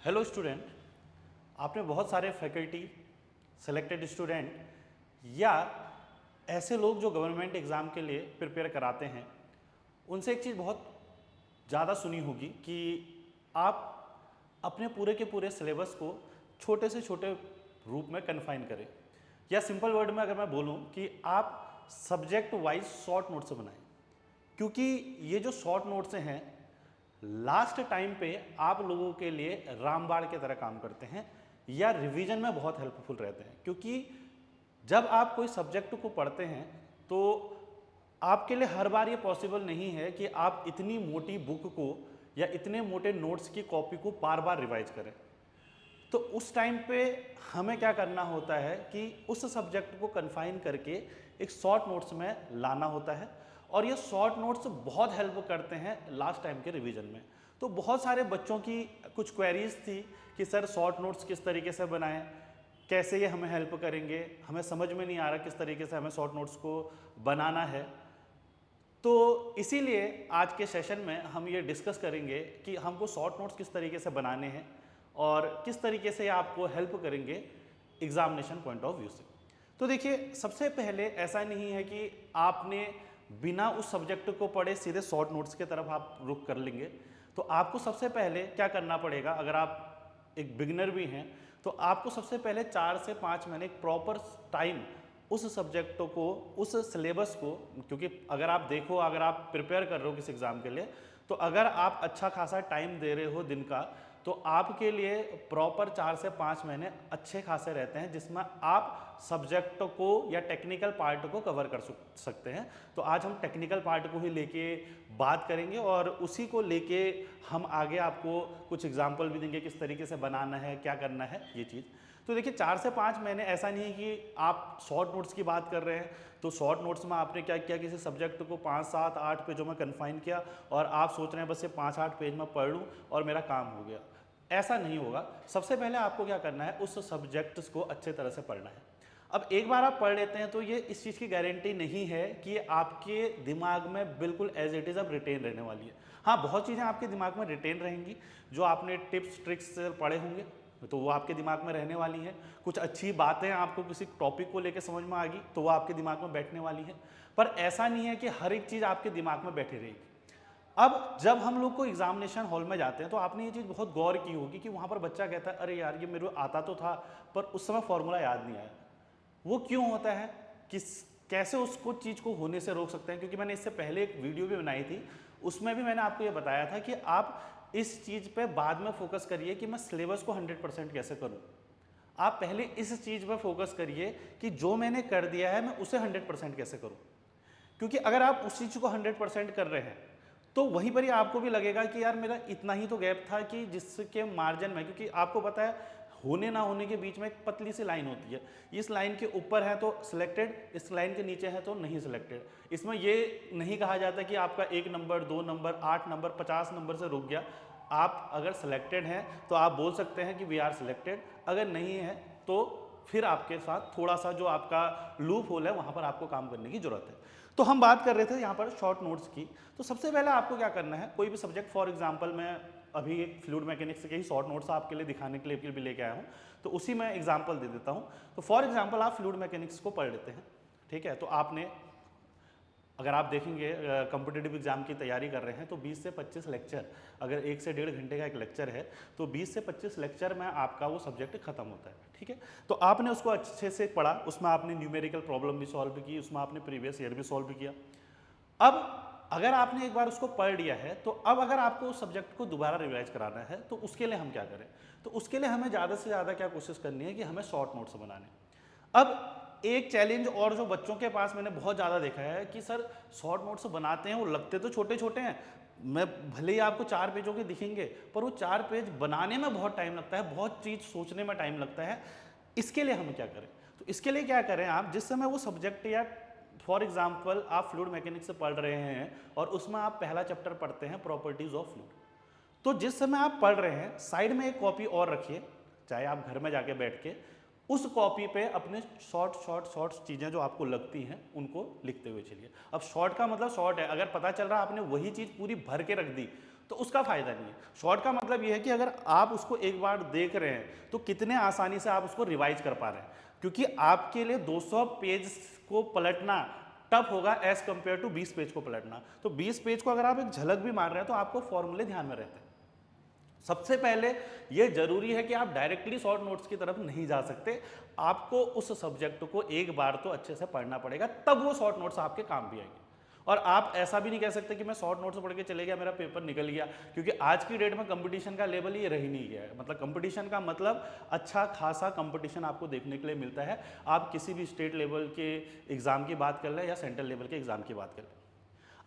Hello student, आपने बहुत सारे फैकल्टी, सेलेक्टेड स्टूडेंट या ऐसे लोग जो गवर्नमेंट एग्ज़ाम के लिए प्रिपेयर कराते हैं उनसे एक चीज़ बहुत ज़्यादा सुनी होगी कि आप अपने पूरे के पूरे सिलेबस को छोटे से छोटे रूप में कन्फाइन करें, या सिंपल वर्ड में अगर मैं बोलूं कि आप सब्जेक्ट वाइज शॉर्ट नोट्स बनाएं। क्योंकि ये जो शॉर्ट नोट्स हैं लास्ट टाइम पे आप लोगों के लिए रामबाण की तरह काम करते हैं या रिवीजन में बहुत हेल्पफुल रहते हैं। क्योंकि जब आप कोई सब्जेक्ट को पढ़ते हैं तो आपके लिए हर बार ये पॉसिबल नहीं है कि आप इतनी मोटी बुक को या इतने मोटे नोट्स की कॉपी को बार बार रिवाइज करें। तो उस टाइम पे हमें क्या करना होता है कि उस सब्जेक्ट को कन्फाइन करके एक शॉर्ट नोट्स में लाना होता है, और ये शॉर्ट नोट्स बहुत हेल्प करते हैं लास्ट टाइम के रिवीजन में। तो बहुत सारे बच्चों की कुछ क्वेरीज थी कि सर शॉर्ट नोट्स किस तरीके से बनाएं, कैसे ये हमें हेल्प करेंगे, हमें समझ में नहीं आ रहा किस तरीके से हमें शॉर्ट नोट्स को बनाना है। तो इसीलिए आज के सेशन में हम ये डिस्कस करेंगे कि हमको शॉर्ट नोट्स किस तरीके से बनाने हैं और किस तरीके से आपको हेल्प करेंगे एग्जामिनेशन पॉइंट ऑफ व्यू से। तो देखिए, सबसे पहले ऐसा नहीं है कि आपने बिना उस सब्जेक्ट को पढ़े सीधे शॉर्ट नोट्स की तरफ आप रुख कर लेंगे। तो आपको सबसे पहले क्या करना पड़ेगा, अगर आप एक बिगिनर भी हैं तो आपको सबसे पहले 4 से 5 महीने एक प्रॉपर टाइम उस सब्जेक्ट को, उस सिलेबस को, क्योंकि अगर आप देखो, अगर आप प्रिपेयर कर रहे हो किसी एग्जाम के लिए, तो अगर आप अच्छा खासा टाइम दे रहे हो दिन का, तो आपके लिए प्रॉपर 4 से 5 महीने अच्छे खासे रहते हैं जिसमें आप सब्जेक्ट को या टेक्निकल पार्ट को कवर कर सकते हैं। तो आज हम टेक्निकल पार्ट को ही लेके बात करेंगे और उसी को लेके हम आगे आपको कुछ एग्जाम्पल भी देंगे किस तरीके से बनाना है, क्या करना है ये चीज़। तो देखिए, 4 से 5 महीने ऐसा नहीं है कि आप शॉर्ट नोट्स की बात कर रहे हैं तो शॉर्ट नोट्स में आपने क्या किया, किसी सब्जेक्ट को 5, 7, 8 पेजों में कन्फाइन किया और आप सोच रहे हैं बस ये 5, 8 पेज में पढ़ लूँ और मेरा काम हो गया। ऐसा नहीं होगा। सबसे पहले आपको क्या करना है, उस सब्जेक्ट्स को अच्छे तरह से पढ़ना है। अब एक बार आप पढ़ लेते हैं तो ये इस चीज़ की गारंटी नहीं है कि आपके दिमाग में बिल्कुल एज इट इज़ अब रिटेन रहने वाली है। हाँ, बहुत चीज़ें आपके दिमाग में रिटेन रहेंगी, जो आपने टिप्स ट्रिक्स से पढ़े होंगे तो वो आपके दिमाग में रहने वाली हैं। कुछ अच्छी बातें आपको किसी टॉपिक को लेकर समझ में आ गई तो वो आपके दिमाग में बैठने वाली है। पर ऐसा नहीं है कि हर एक चीज़ आपके दिमाग में बैठी रहेगी। अब जब हम लोग को एग्जामिनेशन हॉल में जाते हैं तो आपने ये चीज़ बहुत गौर की होगी कि वहाँ पर बच्चा कहता है अरे यार ये मेरे को आता तो था पर उस समय फॉर्मूला याद नहीं आया। वो क्यों होता है, किस कैसे उसको चीज़ को होने से रोक सकते हैं? क्योंकि मैंने इससे पहले एक वीडियो भी बनाई थी, उसमें भी मैंने आपको ये बताया था कि आप इस चीज़ पे बाद में फोकस करिए कि मैं सिलेबस को 100% कैसे करूँ। आप पहले इस चीज़ पर फोकस करिए कि जो मैंने कर दिया है मैं उसे 100% कैसे करूँ। क्योंकि अगर आप उस चीज़ को 100% कर रहे हैं तो वहीं पर ही आपको भी लगेगा कि यार मेरा इतना ही तो गैप था कि जिसके मार्जिन में, क्योंकि आपको पता है होने ना होने के बीच में एक पतली सी लाइन होती है। इस लाइन के ऊपर है तो सिलेक्टेड, इस लाइन के नीचे है तो नहीं सिलेक्टेड। इसमें ये नहीं कहा जाता कि आपका 1 नंबर, 2 नंबर, 8 नंबर, 50 नंबर से रुक गया। आप अगर सिलेक्टेड हैं तो आप बोल सकते हैं कि वी आर सिलेक्टेड, अगर नहीं है तो फिर आपके साथ थोड़ा सा जो आपका लूप होल है वहाँ पर आपको काम करने की जरूरत है। तो हम बात कर रहे थे यहाँ पर शॉर्ट नोट्स की। तो सबसे पहले आपको क्या करना है, कोई भी सब्जेक्ट, फॉर एग्जांपल मैं अभी एक फ्लूइड मैकेनिक्स के ही शॉर्ट नोट्स आपके लिए दिखाने के लिए भी लेके आया हूँ, तो उसी में एग्जांपल दे देता हूँ। तो फॉर एग्जांपल आप फ्लूइड मैकेनिक्स को पढ़ लेते हैं, ठीक है। तो आपने, अगर आप देखेंगे कॉम्पिटिटिव एग्जाम की तैयारी कर रहे हैं तो 20 से 25 लेक्चर, अगर 1 से 1.5 घंटे का एक लेक्चर है तो 20 से 25 लेक्चर में आपका वो सब्जेक्ट खत्म होता है, ठीक है। तो आपने उसको अच्छे से पढ़ा, उसमें आपने न्यूमेरिकल प्रॉब्लम भी सॉल्व की, उसमें आपने प्रीवियस ईयर भी सॉल्व किया। अब अगर आपने एक बार उसको पढ़ लिया है तो अब अगर आपको उस सब्जेक्ट को दोबारा रिवाइज कराना है तो उसके लिए हम क्या करें, तो उसके लिए हमें ज़्यादा से ज़्यादा क्या कोशिश करनी है कि हमें शॉर्ट नोट्स बनाने। अब एक चैलेंज और जो बच्चों के पास मैंने बहुत ज़्यादा देखा है कि सर शॉर्ट नोट्स बनाते हैं, वो लगते तो छोटे छोटे हैं, मैं भले ही आपको 4 पेजों के दिखेंगे पर वो 4 पेज बनाने में बहुत टाइम लगता है, बहुत चीज़ सोचने में टाइम लगता है। इसके लिए हम क्या करें, तो इसके लिए क्या करें, आप जिस समय वो सब्जेक्ट या फॉर एग्जाम्पल आप फ्लूइड मैकेनिक्स से पढ़ रहे हैं और उसमें आप पहला चैप्टर पढ़ते हैं प्रॉपर्टीज ऑफ फ्लूइड, तो जिस समय आप पढ़ रहे हैं साइड में एक कॉपी और रखिए, चाहे आप घर में जाके बैठ के उस कॉपी पे अपने शॉर्ट चीज़ें जो आपको लगती हैं उनको लिखते हुए चलिए। अब शॉर्ट का मतलब शॉर्ट है, अगर पता चल रहा है आपने वही चीज़ पूरी भर के रख दी तो उसका फायदा नहीं है। शॉर्ट का मतलब ये है कि अगर आप उसको एक बार देख रहे हैं तो कितने आसानी से आप उसको रिवाइज कर पा रहे हैं, क्योंकि आपके लिए 200 पेज को पलटना टफ होगा एज कंपेयर टू 20 पेज को पलटना। तो 20 पेज को अगर आप एक झलक भी मार रहे हैं तो आपको फॉर्मूले ध्यान में रहते हैं। सबसे पहले ये जरूरी है कि आप डायरेक्टली शॉर्ट नोट्स की तरफ नहीं जा सकते, आपको उस सब्जेक्ट को एक बार तो अच्छे से पढ़ना पड़ेगा, तब वो शॉर्ट नोट्स आपके काम भी आएंगे। और आप ऐसा भी नहीं कह सकते कि मैं शॉर्ट नोट्स पढ़ के चले गया मेरा पेपर निकल गया, क्योंकि आज की डेट में कंपटीशन का लेवल ये रही नहीं गया है। मतलब कंपटीशन का मतलब अच्छा खासा कंपटीशन आपको देखने के लिए मिलता है। आप किसी भी स्टेट लेवल के एग्जाम की बात कर लें या सेंट्रल लेवल के एग्जाम की बात कर लें।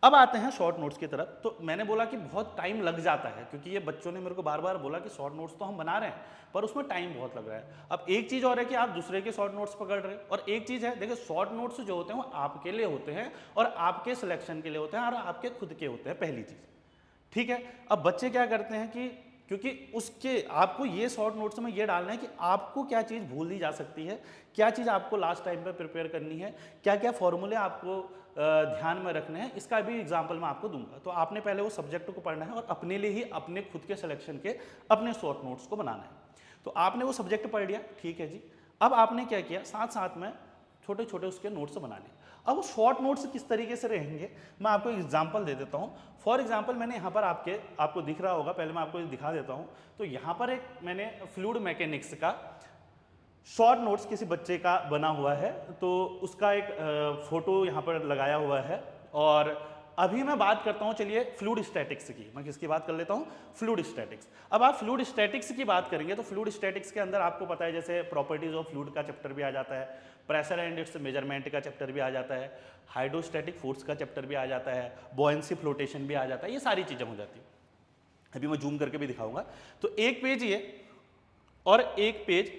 अब आते हैं शॉर्ट नोट्स की तरफ। तो मैंने बोला कि बहुत टाइम लग जाता है, क्योंकि ये बच्चों ने मेरे को बार बार बोला कि शॉर्ट नोट्स तो हम बना रहे हैं पर उसमें टाइम बहुत लग रहा है। अब एक चीज़ और है कि आप दूसरे के शॉर्ट नोट्स पकड़ रहे हैं, और एक चीज़ है देखिए, शॉर्ट नोट्स जो होते हैं वो आपके लिए होते हैं और आपके सिलेक्शन के लिए होते हैं और आपके खुद के होते हैं, पहली चीज़। ठीक है, अब बच्चे क्या करते हैं कि क्योंकि उसके आपको ये शॉर्ट नोट्स में ये डालना है कि आपको क्या चीज़ भूल दी जा सकती है, क्या चीज़ आपको लास्ट टाइम पे प्रिपेयर करनी है, क्या क्या फॉर्मूले आपको ध्यान में रखने हैं, इसका भी एग्जांपल मैं आपको दूंगा। तो आपने पहले वो सब्जेक्ट को पढ़ना है और अपने लिए ही अपने खुद के सिलेक्शन के अपने शॉर्ट नोट्स को बनाना है। तो आपने वो सब्जेक्ट पढ़ लिया, ठीक है जी। अब आपने क्या किया, साथ साथ में छोटे छोटे उसके नोट्स बना लिए। अब वो शॉर्ट नोट्स किस तरीके से रहेंगे, मैं आपको एग्जांपल दे देता हूँ। फॉर एग्जांपल मैंने यहाँ पर आपको दिख रहा होगा, पहले मैं आपको दिखा देता हूँ। तो यहाँ पर एक मैंने फ्लूइड मैकेनिक्स का शॉर्ट नोट्स किसी बच्चे का बना हुआ है, तो उसका एक फोटो यहाँ पर लगाया हुआ है। और अभी मैं बात करता हूँ, चलिए फ्लूइड स्टैटिक्स की। मैं किसकी बात कर लेता हूँ, फ्लूइड स्टैटिक्स। अब आप फ्लूइड स्टैटिक्स की बात करेंगे तो फ्लूइड स्टैटिक्स के अंदर आपको पता है जैसे प्रॉपर्टीज ऑफ फ्लूइड का चैप्टर भी आ जाता है, प्रेशर एंड इट्स मेजरमेंट का चैप्टर भी आ जाता है, हाइड्रोस्टैटिक फोर्स का चैप्टर भी आ जाता है, बॉयंसी फ्लोटेशन भी आ जाता है, ये सारी चीज़ें हो जाती है। अभी मैं जूम करके भी दिखाऊंगा। तो एक पेज ये और एक पेज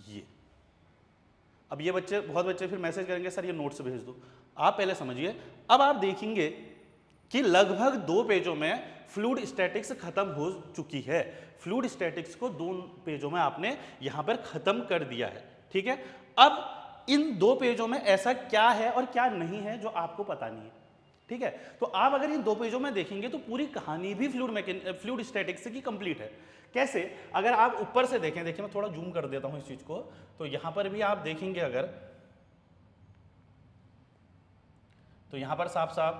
ये। अब ये बहुत बच्चे फिर मैसेज करेंगे सर ये नोट्स भेज दो। आप पहले समझिए, अब आप देखेंगे कि लगभग 2 पेजों में फ्लूइड स्टैटिक्स खत्म हो चुकी है। फ्लूइड स्टैटिक्स को 2 पेजों में आपने यहां पर खत्म कर दिया है, ठीक है। अब इन 2 पेजों में ऐसा क्या है और क्या नहीं है जो आपको पता नहीं है, ठीक है। तो आप अगर इन 2 पेजों में देखेंगे तो पूरी कहानी भी फ्लूइड स्टैटिक्स की कंप्लीट है। कैसे, अगर आप ऊपर से देखें, देखिए मैं थोड़ा जूम कर देता हूं इस चीज को, तो यहां पर भी आप देखेंगे अगर, तो यहां पर साफ साफ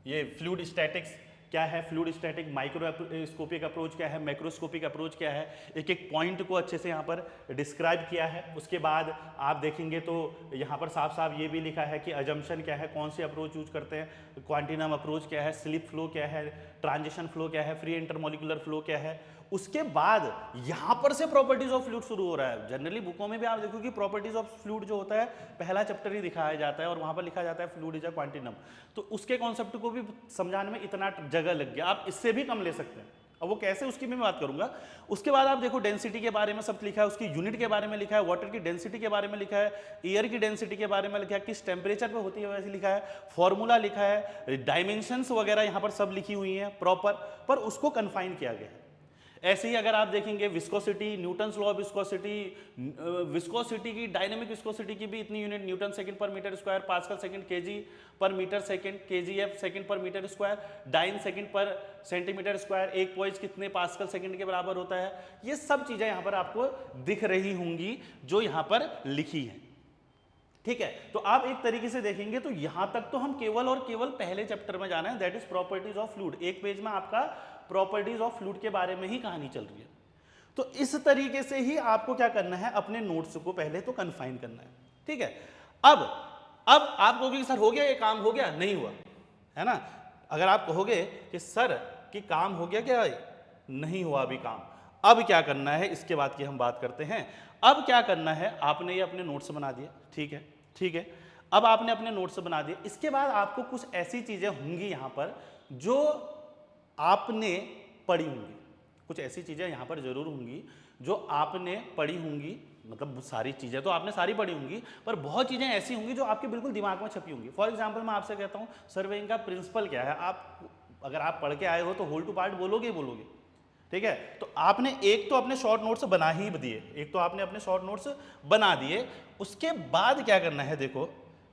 ये फ्लूइड स्टैटिक्स क्या है, फ्लूइड स्टैटिक माइक्रोस्कोपिक अप्रोच क्या है, मैक्रोस्कोपिक अप्रोच क्या है, एक एक पॉइंट को अच्छे से यहाँ पर डिस्क्राइब किया है। उसके बाद आप देखेंगे तो यहाँ पर साफ साफ ये भी लिखा है कि अजम्पशन क्या है, कौन सी अप्रोच यूज करते हैं, क्वांटिनम अप्रोच क्या है, स्लिप फ्लो क्या है, ट्रांजिशन फ्लो क्या है, फ्री इंटरमोलिकुलर फ्लो क्या है। उसके बाद यहाँ पर से प्रॉपर्टीज ऑफ फ्लूइड शुरू हो रहा है। जनरली बुकों में भी आप देखो कि प्रॉपर्टीज ऑफ फ्लूइड जो होता है पहला चैप्टर ही दिखाया जाता है और वहाँ पर लिखा जाता है फ्लूइड इज अ क्वांटिनम। तो उसके कॉन्सेप्ट को भी समझाने में इतना जगह लग गया, आप इससे भी कम ले सकते हैं। अब वो कैसे, उसकी भी मैं बात करूंगा। उसके बाद आप देखो डेंसिटी के बारे में सब लिखा है, उसकी यूनिट के बारे में लिखा है, वाटर की डेंसिटी के बारे में लिखा है, एयर की डेंसिटी के बारे में लिखा है, किस टेम्परेचर पे होती है वैसे लिखा है, फॉर्मूला लिखा है, डायमेंशंस वगैरह यहाँ पर सब लिखी हुई हैं प्रॉपर, पर उसको कन्फाइन किया गया है। ऐसे ही अगर आप देखेंगे viscosity, Newton's law of viscosity, viscosity की, डायनेमिक विस्कोसिटी की भी इतनी unit, newton second per metre square, pascal second, KG per metre second, KGF second per metre square, dyne second per centimetre square, एक पॉइंट कितने pascal second के बराबर होता है। ये सब चीजें यहाँ पर आपको दिख रही होंगी जो यहाँ पर लिखी है, ठीक है। तो आप एक तरीके से देखेंगे तो यहां तक तो हम केवल और केवल पहले चैप्टर में जाना है, that is properties of fluid. एक पेज में आपका प्रॉपर्टीज ऑफ फ्लूइड के बारे में ही कहानी चल रही है। तो इस तरीके से ही आपको क्या करना है, अपने नोट्स को पहले तो कन्फाइन करना है, ठीक है। अब आप कहोगे कि सर हो गया, ये काम हो गया, नहीं हुआ, है ना। अगर आप कहोगे कि सर कि काम हो गया, क्या नहीं हुआ अभी काम, अब क्या करना है, इसके बाद की हम बात करते हैं। अब क्या करना है, आपने ये अपने नोट्स बना दिए, ठीक है, ठीक है। अब आपने अपने नोट्स बना दिए, इसके बाद आपको कुछ ऐसी चीजें होंगी यहाँ पर जो आपने पढ़ी होंगी, कुछ ऐसी चीजें यहाँ पर जरूर होंगी जो आपने पढ़ी होंगी। मतलब सारी चीजें तो आपने सारी पढ़ी होंगी, पर बहुत चीजें ऐसी होंगी जो आपके बिल्कुल दिमाग में छपी होंगी। फॉर एग्जाम्पल मैं आपसे कहता हूँ सर्वेइंग का प्रिंसिपल क्या है, आप अगर आप पढ़ के आए हो तो होल टू पार्ट बोलोगे ही बोलोगे, ठीक है। तो आपने एक तो अपने शॉर्ट नोट्स बना ही दिए, एक तो आपने अपने शॉर्ट नोट्स बना दिए। उसके बाद क्या करना है, देखो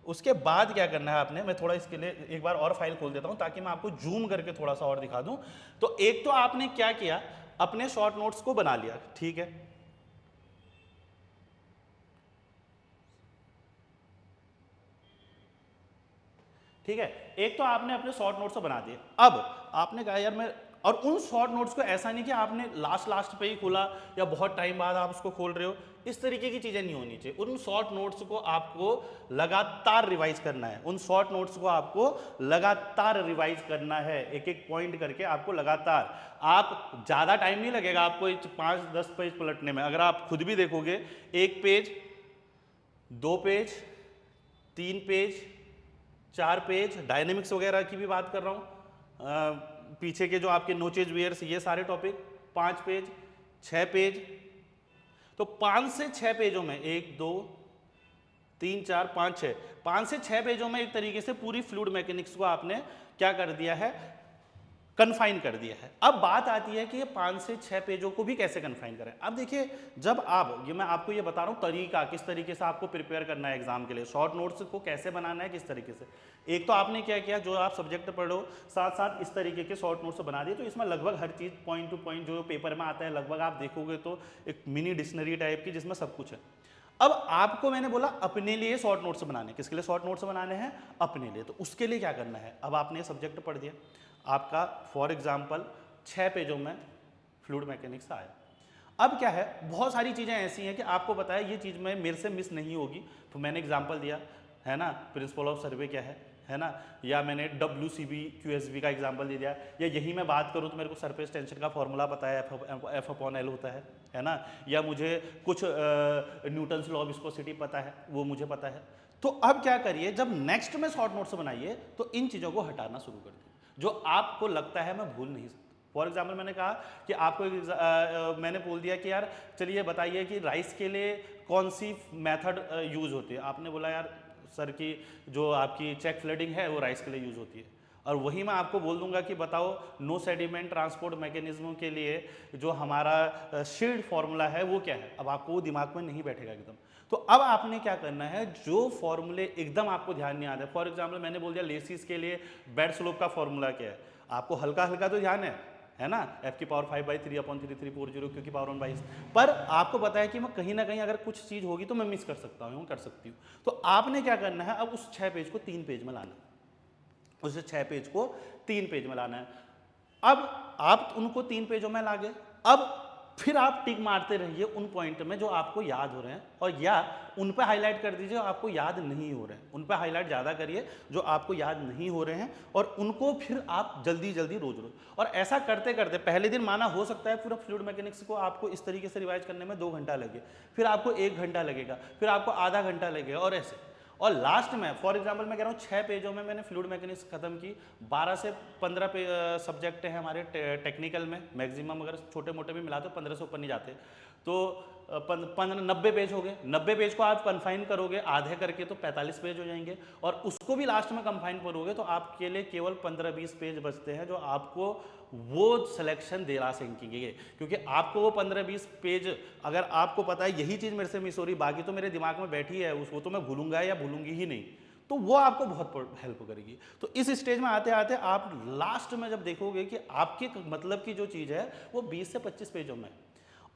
उसके बाद क्या करना है आपने, मैं थोड़ा इसके लिए एक बार और फाइल खोल देता हूं ताकि मैं आपको जूम करके थोड़ा सा और दिखा दूं। तो एक तो आपने क्या किया, अपने शॉर्ट नोट्स को बना लिया, ठीक है, ठीक है, एक तो आपने अपने शॉर्ट नोट्स को बना दिए। अब आपने कहा यार मैं, और उन शॉर्ट नोट्स को ऐसा नहीं कि आपने लास्ट लास्ट पे ही खोला या बहुत टाइम बाद आप उसको खोल रहे हो, इस तरीके की चीजें नहीं होनी चाहिए। उन शॉर्ट नोट्स को आपको लगातार रिवाइज करना है, उन शॉर्ट नोट्स को आपको लगातार रिवाइज करना है, एक एक पॉइंट करके आपको लगातार। आप ज्यादा टाइम नहीं लगेगा आपको 5-10 पेज पलटने में, अगर आप खुद भी देखोगे, 1 page, 2 page, 3 page, 4 page, dynamics वगैरह की भी बात कर रहा हूँ, पीछे के जो आपके नोचेज वेयर्स ये सारे टॉपिक, 5 पेज, 6 पेज। तो 5 से 6 पेजों में 1 2 3 4 5 6, 5 से 6 पेजों में एक तरीके से पूरी फ्लूइड मैकेनिक्स को आपने क्या कर दिया है, कन्फाइन कर दिया है। अब बात आती है कि ये 5 से 6 पेजों को भी कैसे कन्फाइन करें। अब देखिए, जब आप, ये मैं आपको ये बता रहा हूँ तरीका, किस तरीके से आपको प्रिपेयर करना है एग्जाम के लिए, शॉर्ट नोट्स को कैसे बनाना है, किस तरीके से। एक तो आपने क्या किया, जो आप सब्जेक्ट पढ़ो साथ साथ इस तरीके के शॉर्ट नोट्स बना दिए, तो इसमें लगभग हर चीज़ पॉइंट टू पॉइंट जो पेपर में आता है, लगभग आप देखोगे तो एक मिनी डिक्शनरी टाइप की जिसमें सब कुछ है। अब आपको मैंने बोला अपने लिए शॉर्ट नोट्स बनाने, किसके लिए शॉर्ट नोट्स बनाने हैं, अपने लिए। तो उसके लिए क्या करना है, अब आपने सब्जेक्ट पढ़ दिया, आपका फॉर एग्जांपल 6 पेजों में फ्लूइड मैकेनिक्स आया। अब क्या है, बहुत सारी चीज़ें ऐसी हैं कि आपको पता है ये चीज़ में मेरे से मिस नहीं होगी, तो मैंने एग्जांपल दिया है ना, प्रिंसिपल ऑफ सर्वे क्या है ना, या मैंने WCB QSB का एग्जांपल दे दिया, या यही मैं बात करूं तो मेरे को सरफेस टेंशन का फॉर्मूला पता है, F/L होता है ना, या मुझे कुछ न्यूटन्स लॉ ऑफ विस्कोसिटी पता है, वो मुझे पता है। तो अब क्या करिए, जब नेक्स्ट में शॉर्ट नोट्स बनाइए तो इन चीज़ों को हटाना शुरू कर दीजिए जो आपको लगता है मैं भूल नहीं सकता। फॉर एग्जाम्पल मैंने कहा कि आपको मैंने बोल दिया कि यार चलिए बताइए कि राइस के लिए कौन सी मेथड यूज़ होती है, आपने बोला यार सर की जो आपकी चेक फ्लडिंग है वो राइस के लिए यूज़ होती है, और वही मैं आपको बोल दूंगा कि बताओ नो सेडिमेंट ट्रांसपोर्ट मैकेनिज्म के लिए जो हमारा शील्ड फॉर्मूला है वो क्या है। अब आपको वो दिमाग में नहीं बैठेगा एकदम। तो अब आपने क्या करना है, जो फॉर्मूले एकदम आपको ध्यान नहीं आते, फॉर एग्जाम्पल मैंने बोल दिया लेसिस के लिए बेड स्लोप का फॉर्मूला क्या है, आपको हल्का हल्का तो ध्यान है ना, F⁵/3/3/4 क्योंकि पावर 1/, पर आपको पता है कि मैं कहीं ना कहीं अगर कुछ चीज़ होगी तो मैं मिस कर सकता हूँ, कर सकती हूँ। तो आपने क्या करना है, अब उस 6 पेज को 3 पेज में लाना है, उस 6 पेज को 3 पेज में लाना है। अब आप उनको 3 पेजों में ला गए, अब फिर आप टिक मारते रहिए उन पॉइंट में जो आपको याद हो रहे हैं, और या उन पे हाईलाइट कर दीजिए जो आपको याद नहीं हो रहे हैं, उन पे हाईलाइट ज़्यादा करिए जो आपको याद नहीं हो रहे हैं, और उनको फिर आप जल्दी जल्दी रोज रोज, और ऐसा करते करते पहले दिन माना हो सकता है पूरा फ्लूइड मैकेनिक्स को आपको इस तरीके से रिवाइज करने में 2 घंटा लगे, फिर आपको 1 घंटा लगेगा, फिर आपको आधा घंटा लगेगा, और ऐसे। और लास्ट में फॉर एग्जांपल मैं कह रहा हूँ 6 पेजों में मैंने फ्लूइड मैकेनिक्स खत्म की, 12 से 15 सब्जेक्ट हैं हमारे टेक्निकल में, मैक्सिमम अगर छोटे मोटे भी मिला तो 15 से ऊपर नहीं जाते, तो 90 पेज हो गए। 90 पेज को आप कन्फाइन करोगे आधे करके तो 45 पेज हो जाएंगे, और उसको भी लास्ट में कन्फाइन करोगे तो आपके लिए केवल 15-20 पेज बचते हैं जो आपको वो सिलेक्शन दिला सकेंगे, क्योंकि आपको वो 15-20 पेज, अगर आपको पता है यही चीज़ मेरे से मिस हो रही, बाकी तो मेरे दिमाग में बैठी है, उसको तो मैं भूलूंगा या भूलूंगी ही नहीं, तो वो आपको बहुत हेल्प करेगी। तो इस स्टेज में आते आते आप लास्ट में जब देखोगे कि आपके मतलब की जो चीज़ है वो 20 से 25 पेजों में,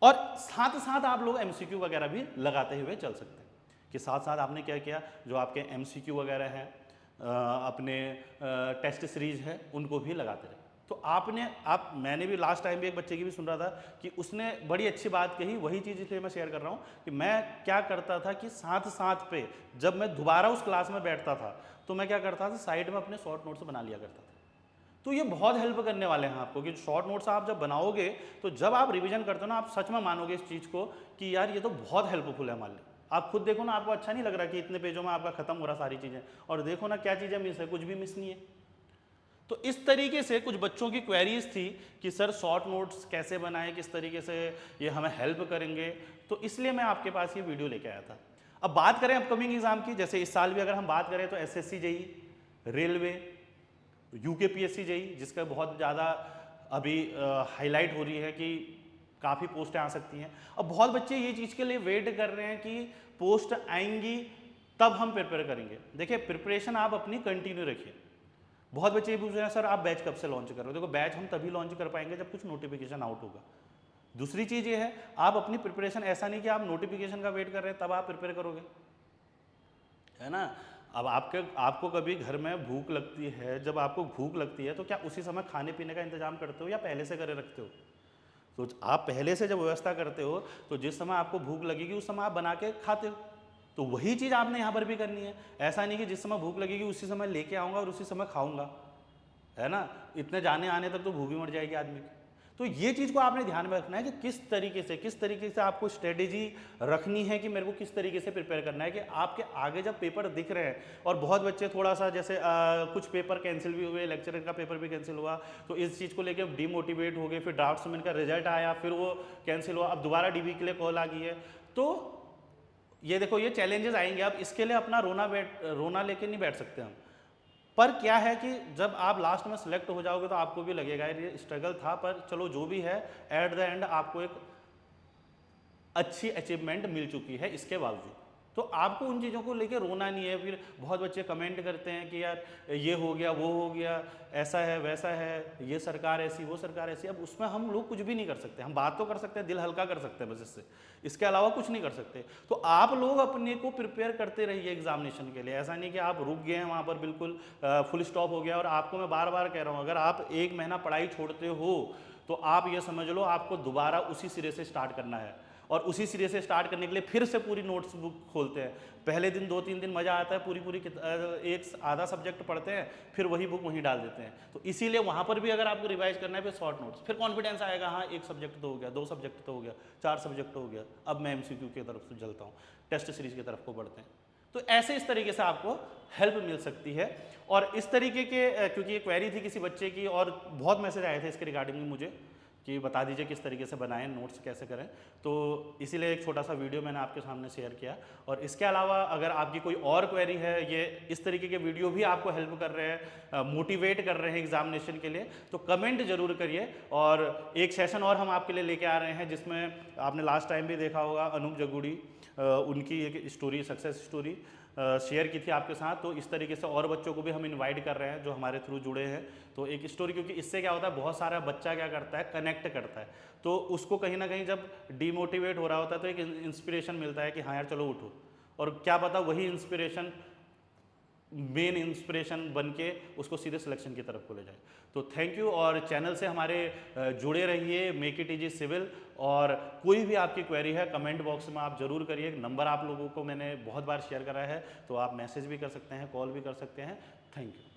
और साथ साथ आप लोग MCQ वगैरह भी लगाते हुए चल सकते हैं, कि साथ साथ आपने क्या किया, जो आपके MCQ वगैरह हैं, अपने टेस्ट सीरीज है, उनको भी लगाते रहे। तो मैंने भी लास्ट टाइम भी एक बच्चे की भी सुन रहा था कि उसने बड़ी अच्छी बात कही, वही चीज़ इसलिए मैं शेयर कर रहा हूँ कि मैं क्या करता था कि साथ साथ पे जब मैं दोबारा उस क्लास में बैठता था तो मैं क्या करता था, साइड में अपने शॉर्ट नोट्स बना लिया करता था। तो ये बहुत हेल्प करने वाले हैं आपको, कि शॉर्ट नोट्स आप जब बनाओगे तो जब आप रिवीजन करते हो ना, आप सच में मानोगे इस चीज़ को कि यार ये तो बहुत हेल्पफुल है हमारे लिए। आप खुद देखो ना, आपको अच्छा नहीं लग रहा कि इतने पेजों में आपका खत्म हो रहा सारी चीज़ें, और देखो ना क्या चीज़ें मिस है, कुछ भी मिस नहीं है। तो इस तरीके से कुछ बच्चों की क्वेरीज थी कि सर शॉर्ट नोट्स कैसे बनाएं, किस तरीके से ये हमें हेल्प करेंगे, तो इसलिए मैं आपके पास ये वीडियो लेके आया था। अब बात करें अपकमिंग एग्जाम की, जैसे इस साल भी अगर हम बात करें तो SSC JEE, railway, UKPSC JEE, जिसका बहुत ज़्यादा अभी हाईलाइट हो रही है कि काफ़ी पोस्टें आ सकती हैं। अब बहुत बच्चे ये चीज़ के लिए वेट कर रहे हैं कि पोस्ट आएंगी तब हम प्रिपेयर करेंगे। देखिए प्रिपरेशन आप अपनी कंटिन्यू रखिए। बहुत बच्चे ये पूछ रहे हैं सर आप बैच कब से लॉन्च कर रहे हो? देखो बैच हम तभी लॉन्च कर पाएंगे जब कुछ नोटिफिकेशन आउट होगा। दूसरी चीज़ ये है, आप अपनी प्रिपरेशन ऐसा नहीं कि आप नोटिफिकेशन का वेट कर रहे हैं तब आप प्रिपेयर करोगे, है ना। अब आपको कभी घर में भूख लगती है, जब आपको भूख लगती है तो क्या उसी समय खाने पीने का इंतजाम करते हो या पहले से करे रखते हो? तो आप पहले से जब व्यवस्था करते हो तो जिस समय आपको भूख लगेगी उस समय आप बना के खाते हो। तो वही चीज़ आपने यहाँ पर भी करनी है। ऐसा नहीं कि जिस समय भूख लगेगी उसी समय लेके आऊँगा और उसी समय खाऊंगा, है ना। इतने जाने आने तक तो भूख ही मर जाएगी आदमी की। तो ये चीज़ को आपने ध्यान में रखना है कि किस तरीके से आपको स्ट्रेटेजी रखनी है कि मेरे को किस तरीके से प्रिपेयर करना है कि आपके आगे जब पेपर दिख रहे हैं। और बहुत बच्चे थोड़ा सा जैसे कुछ पेपर कैंसिल भी हुए, लेक्चरर का पेपर भी कैंसिल हुआ, तो इस चीज़ को लेकर डीमोटिवेट हो गए। फिर ड्राफ्ट्समैन का रिजल्ट आया, फिर वो कैंसिल हुआ, अब दोबारा डीबी के लिए कॉल आ गई है। तो ये देखो ये चैलेंजेस आएंगे, अब इसके लिए अपना रोना लेके नहीं बैठ सकते हम। पर क्या है कि जब आप लास्ट में सिलेक्ट हो जाओगे तो आपको भी लगेगा यार ये स्ट्रगल था, पर चलो जो भी है एट द एंड आपको एक अच्छी अचीवमेंट मिल चुकी है इसके बावजूद। तो आपको उन चीज़ों को लेकर रोना नहीं है। फिर बहुत बच्चे कमेंट करते हैं कि यार ये हो गया वो हो गया, ऐसा है वैसा है, ये सरकार ऐसी वो सरकार ऐसी। अब उसमें हम लोग कुछ भी नहीं कर सकते, हम बात तो कर सकते हैं, दिल हल्का कर सकते हैं बस इसके अलावा कुछ नहीं कर सकते। तो आप लोग अपने को प्रिपेयर करते रहिए एग्जामिनेशन के लिए। ऐसा नहीं कि आप रुक गए हैं वहाँ पर, बिल्कुल फुल स्टॉप हो गया। और आपको मैं बार बार कह रहा हूँ, अगर आप 1 महीना पढ़ाई छोड़ते हो तो आप ये समझ लो आपको दोबारा उसी सिरे से स्टार्ट करना है। और उसी सिरे से स्टार्ट करने के लिए फिर से पूरी नोट्स बुक खोलते हैं। पहले दिन 2-3 दिन मज़ा आता है, पूरी एक आधा सब्जेक्ट पढ़ते हैं, फिर वही बुक वहीं डाल देते हैं। तो इसीलिए वहाँ पर भी अगर आपको रिवाइज करना है फिर शॉर्ट नोट्स, फिर कॉन्फिडेंस आएगा, हाँ 1 सब्जेक्ट तो हो गया, 2 सब्जेक्ट तो हो गया, 4 सब्जेक्ट हो गया, अब मैं MCQ की तरफ से चलता हूँ, टेस्ट सीरीज की तरफ को बढ़ते हैं। तो ऐसे इस तरीके से आपको हेल्प मिल सकती है। और इस तरीके के क्योंकि ये क्वेरी थी किसी बच्चे की और बहुत मैसेज आए थे इसके रिगार्डिंग में मुझे कि बता दीजिए किस तरीके से बनाएं, नोट्स कैसे करें, तो इसीलिए एक छोटा सा वीडियो मैंने आपके सामने शेयर किया। और इसके अलावा अगर आपकी कोई और क्वेरी है, ये इस तरीके के वीडियो भी आपको हेल्प कर रहे हैं, मोटिवेट कर रहे हैं एग्जामिनेशन के लिए, तो कमेंट जरूर करिए। और एक सेशन और हम आपके लिए लेके आ रहे हैं जिसमें आपने लास्ट टाइम भी देखा होगा अनूप जगूड़ी, उनकी एक स्टोरी, सक्सेस स्टोरी शेयर की थी आपके साथ। तो इस तरीके से और बच्चों को भी हम इनवाइट कर रहे हैं जो हमारे थ्रू जुड़े हैं। तो एक स्टोरी, क्योंकि इससे क्या होता है बहुत सारा बच्चा क्या करता है, कनेक्ट करता है, तो उसको कहीं ना कहीं जब डीमोटिवेट हो रहा होता है तो एक इंस्पिरेशन मिलता है कि हाँ यार चलो उठो, और क्या पता वही इंस्पिरेशन मेन इंस्पिरेशन बन के उसको सीधे सिलेक्शन की तरफ को ले जाए। तो थैंक यू, और चैनल से हमारे जुड़े रहिए, मेक इट इजी सिविल। और कोई भी आपकी क्वेरी है कमेंट बॉक्स में आप जरूर करिए। नंबर आप लोगों को मैंने बहुत बार शेयर करा है, तो आप मैसेज भी कर सकते हैं, कॉल भी कर सकते हैं। Thank you.